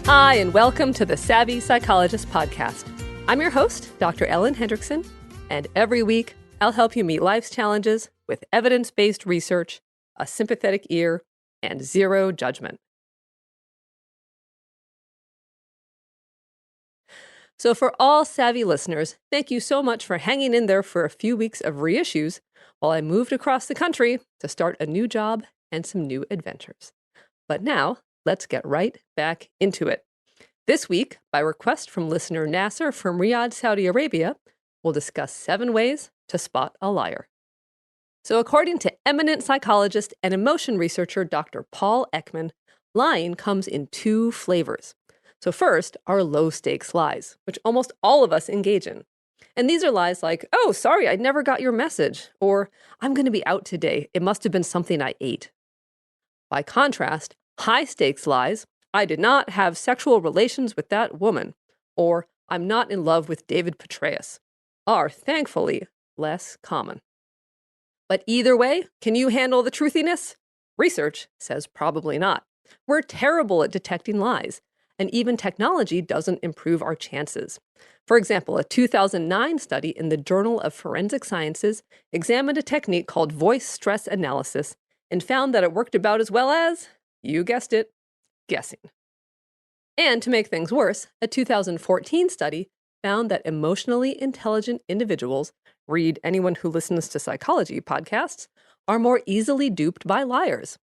Hi, and welcome to the Savvy Psychologist Podcast. I'm your host, Dr. Ellen Hendrickson, and every week I'll help you meet life's challenges with evidence-based research, a sympathetic ear, and zero judgment. So for all Savvy listeners, thank you so much for hanging in there for a few weeks of reissues while I moved across the country to start a new job and some new adventures. But now, let's get right back into it. This week, by request from listener Nasser from Riyadh, Saudi Arabia, we'll discuss 7 ways to spot a liar. So according to eminent psychologist and emotion researcher Dr. Paul Ekman, lying comes in 2 flavors. So first are low-stakes lies, which almost all of us engage in. And these are lies like, oh, sorry, I never got your message, or I'm going to be out today. It must have been something I ate. By contrast, high-stakes lies, I did not have sexual relations with that woman, or I'm not in love with David Petraeus, are thankfully less common. But either way, can you handle the truthiness? Research says probably not. We're terrible at detecting lies, and even technology doesn't improve our chances. For example, a 2009 study in the Journal of Forensic Sciences examined a technique called voice stress analysis and found that it worked about as well as, you guessed it, guessing. And to make things worse, a 2014 study found that emotionally intelligent individuals, read anyone who listens to psychology podcasts, are more easily duped by liars.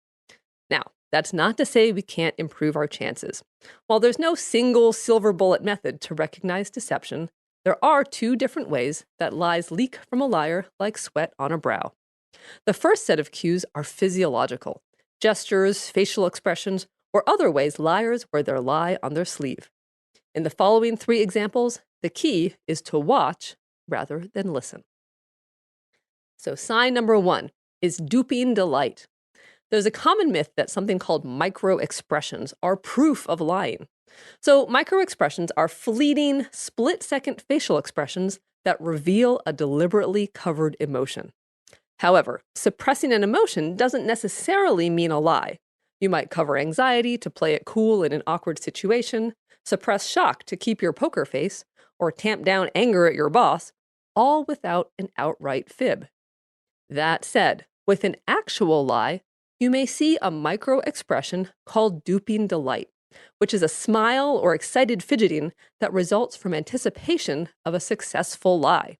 Now, that's not to say we can't improve our chances. While there's no single silver bullet method to recognize deception, there are 2 different ways that lies leak from a liar like sweat on a brow. The first set of cues are physiological: gestures, facial expressions, or other ways liars wear their lie on their sleeve. In the following 3 examples, the key is to watch rather than listen. So sign number 1 is duping delight. There's a common myth that something called micro-expressions are proof of lying. So micro-expressions are fleeting, split-second facial expressions that reveal a deliberately covered emotion. However, suppressing an emotion doesn't necessarily mean a lie. You might cover anxiety to play it cool in an awkward situation, suppress shock to keep your poker face, or tamp down anger at your boss, all without an outright fib. That said, with an actual lie, you may see a micro-expression called duping delight, which is a smile or excited fidgeting that results from anticipation of a successful lie.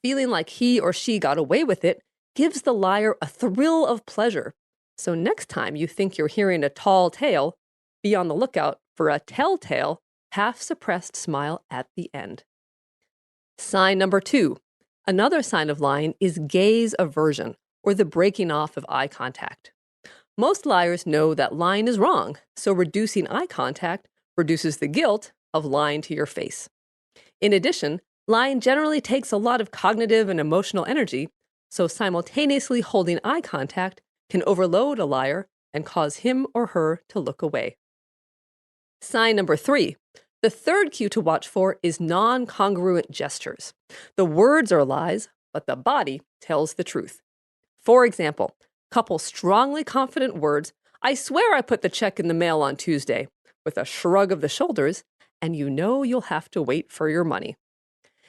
Feeling like he or she got away with it gives the liar a thrill of pleasure. So next time you think you're hearing a tall tale, be on the lookout for a telltale, half-suppressed smile at the end. Sign number 2. Another sign of lying is gaze aversion, or the breaking off of eye contact. Most liars know that lying is wrong, so reducing eye contact reduces the guilt of lying to your face. In addition, lying generally takes a lot of cognitive and emotional energy, so simultaneously holding eye contact can overload a liar and cause him or her to look away. Sign number 3. The third cue to watch for is non-congruent gestures. The words are lies, but the body tells the truth. For example, couple strongly confident words, I swear I put the check in the mail on Tuesday, with a shrug of the shoulders, and you know you'll have to wait for your money.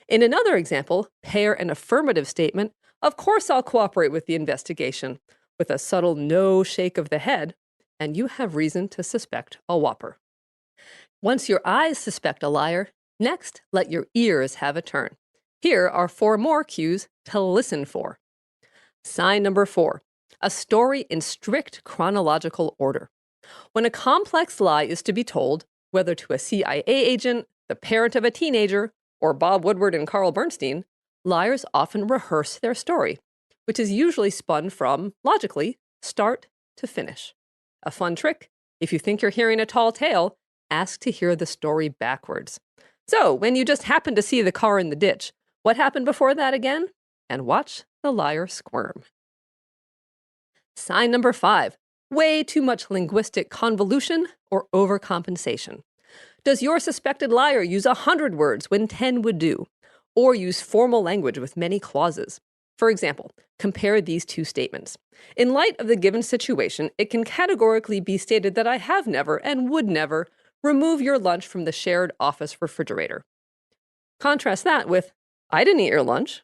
In another example, pair an affirmative statement, of course I'll cooperate with the investigation, with a subtle no shake of the head, and you have reason to suspect a whopper. Once your eyes suspect a liar, next let your ears have a turn. Here are 4 more cues to listen for. Sign number 4, a story in strict chronological order. When a complex lie is to be told, whether to a CIA agent, the parent of a teenager, or Bob Woodward and Carl Bernstein, liars often rehearse their story, which is usually spun from, logically, start to finish. A fun trick: if you think you're hearing a tall tale, ask to hear the story backwards. So, when you just happen to see the car in the ditch, what happened before that again? And watch the liar squirm. Sign number 5, way too much linguistic convolution or overcompensation. Does your suspected liar use 100 words when 10 would do, or use formal language with many clauses? For example, compare these 2 statements. In light of the given situation, it can categorically be stated that I have never and would never remove your lunch from the shared office refrigerator. Contrast that with, I didn't eat your lunch.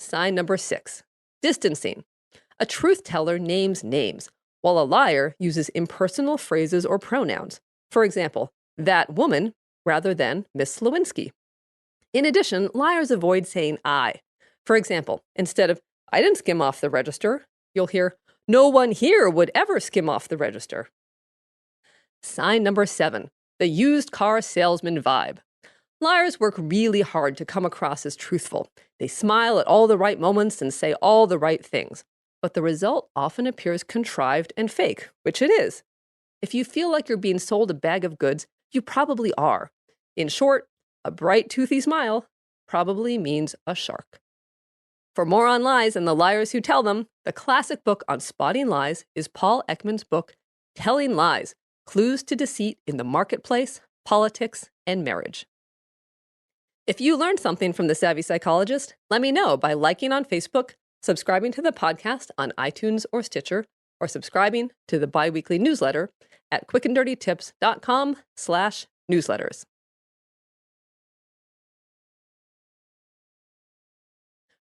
Sign number 6, distancing. A truth teller names names, while a liar uses impersonal phrases or pronouns. For example, that woman rather than Miss Lewinsky. In addition, liars avoid saying I. For example, instead of I didn't skim off the register, you'll hear no one here would ever skim off the register. Sign number 7, the used car salesman vibe. Liars work really hard to come across as truthful. They smile at all the right moments and say all the right things. But the result often appears contrived and fake, which it is. If you feel like you're being sold a bag of goods, you probably are. In short, a bright, toothy smile probably means a shark. For more on lies and the liars who tell them, the classic book on spotting lies is Paul Ekman's book, Telling Lies: Clues to Deceit in the Marketplace, Politics, and Marriage. If you learned something from The Savvy Psychologist, let me know by liking on Facebook, subscribing to the podcast on iTunes or Stitcher, or subscribing to the biweekly newsletter at quickanddirtytips.com/newsletters.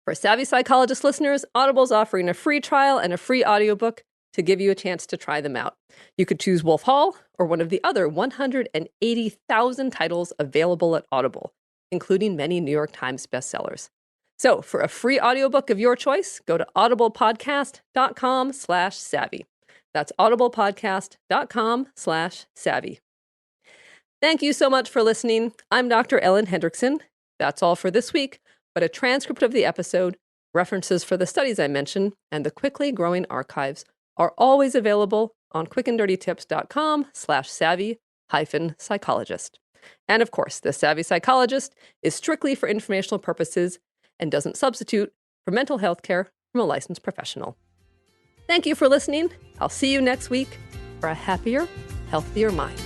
For Savvy Psychologist listeners, Audible's offering a free trial and a free audiobook to give you a chance to try them out. You could choose Wolf Hall or one of the other 180,000 titles available at Audible, including many New York Times bestsellers. So for a free audiobook of your choice, go to audiblepodcast.com/savvy. That's audiblepodcast.com/savvy. Thank you so much for listening. I'm Dr. Ellen Hendrickson. That's all for this week, but a transcript of the episode, references for the studies I mentioned, and the quickly growing archives are always available on quickanddirtytips.com/savvy-psychologist. And of course, The Savvy Psychologist is strictly for informational purposes and doesn't substitute for mental health care from a licensed professional. Thank you for listening. I'll see you next week for a happier, healthier mind.